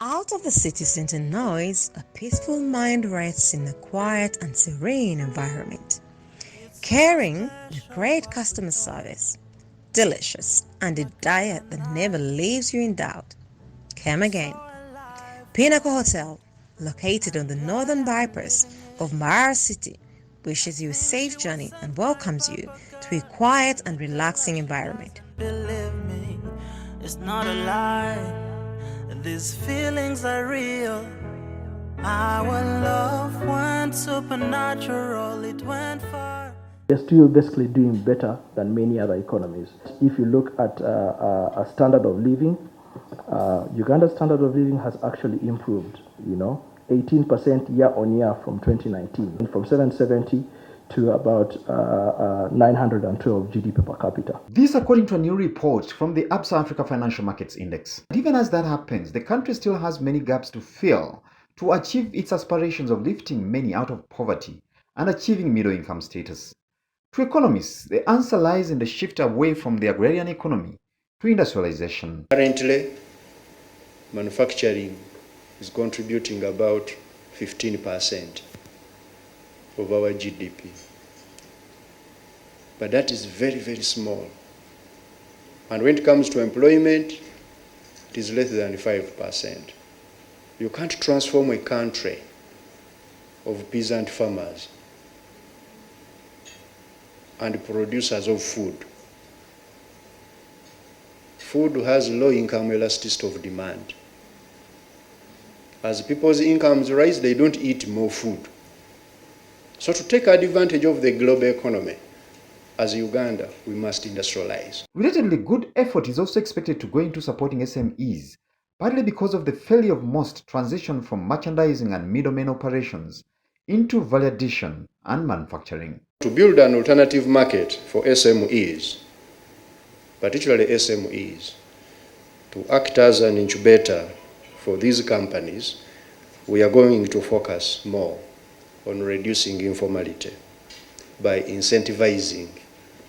Out of the city's into noise, a peaceful mind rests in a quiet and serene environment. Caring with great customer service, delicious, and a diet that never leaves you in doubt. Come again. Pinnacle Hotel, located on the northern bypass of Mara City, wishes you a safe journey and welcomes you to a quiet and relaxing environment. Believe me, it's not a lie. These feelings are real. Our love went supernatural, it went far. They're still basically doing better than many other economies. If you look at a standard of living, Uganda's standard of living has actually improved, 18% year on year from 2019, from 770 to about 912 GDP per capita. This according to a new report from the Absa Africa Financial Markets Index. But even as that happens, the country still has many gaps to fill to achieve its aspirations of lifting many out of poverty and achieving middle-income status. To economists, the answer lies in the shift away from the agrarian economy to industrialization. Currently, manufacturing is contributing about 15% of our GDP. But that is very, very small. And when it comes to employment, it is less than 5%. You can't transform a country of peasant farmers and producers of food. Food has low income elasticity of demand. As people's incomes rise, they don't eat more food. So to take advantage of the global economy, as Uganda, we must industrialize. Relatively good effort is also expected to go into supporting SMEs, partly because of the failure of most transition from merchandising and middlemen operations into value addition and manufacturing. To build an alternative market for SMEs, particularly SMEs, to act as an incubator for these companies, we are going to focus more on reducing informality by incentivizing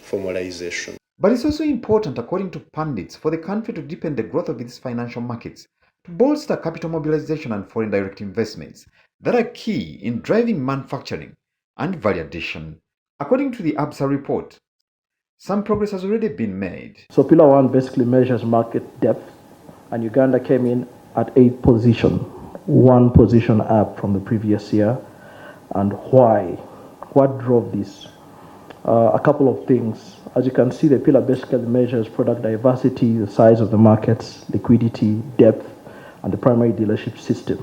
formalization. But it's also important, according to pundits, for the country to deepen the growth of its financial markets, to bolster capital mobilization and foreign direct investments that are key in driving manufacturing and value addition. According to the Absa report, some progress has already been made. So Pillar 1 basically measures market depth, and Uganda came in at 8th position, one position up from the previous year. And why? What drove this? A couple of things. As you can see, the pillar basically measures product diversity, the size of the markets, liquidity, depth, and the primary dealership system.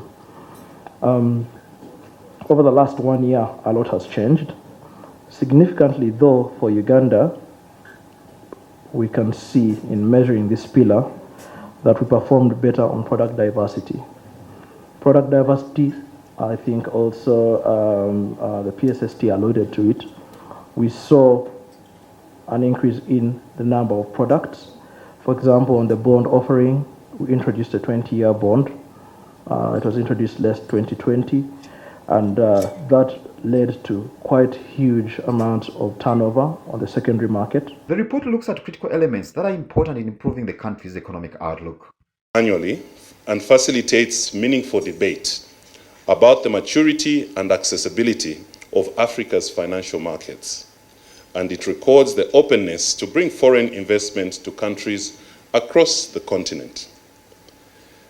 Over the last 1 year, a lot has changed. Significantly, though, for Uganda, we can see in measuring this pillar that we performed better on product diversity. Product diversity, I think also the PSST alluded to it. We saw an increase in the number of products. For example, on the bond offering, we introduced a 20-year bond. It was introduced last 2020, and that led to quite huge amounts of turnover on the secondary market. The report looks at critical elements that are important in improving the country's economic outlook. Annually, and facilitates meaningful debate about the maturity and accessibility of Africa's financial markets, and it records the openness to bring foreign investment to countries across the continent.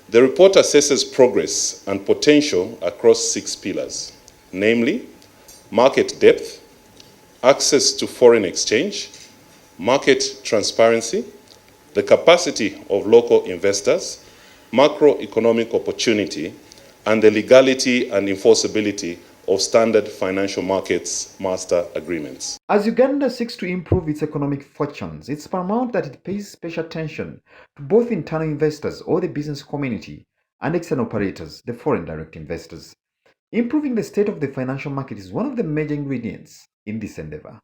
The report assesses progress and potential across 6 pillars, namely market depth, access to foreign exchange, market transparency, the capacity of local investors, macroeconomic opportunity, and the legality and enforceability of standard financial markets master agreements. As Uganda seeks to improve its economic fortunes, it's paramount that it pays special attention to both internal investors or the business community and external operators, the foreign direct investors. Improving the state of the financial market is one of the major ingredients in this endeavor.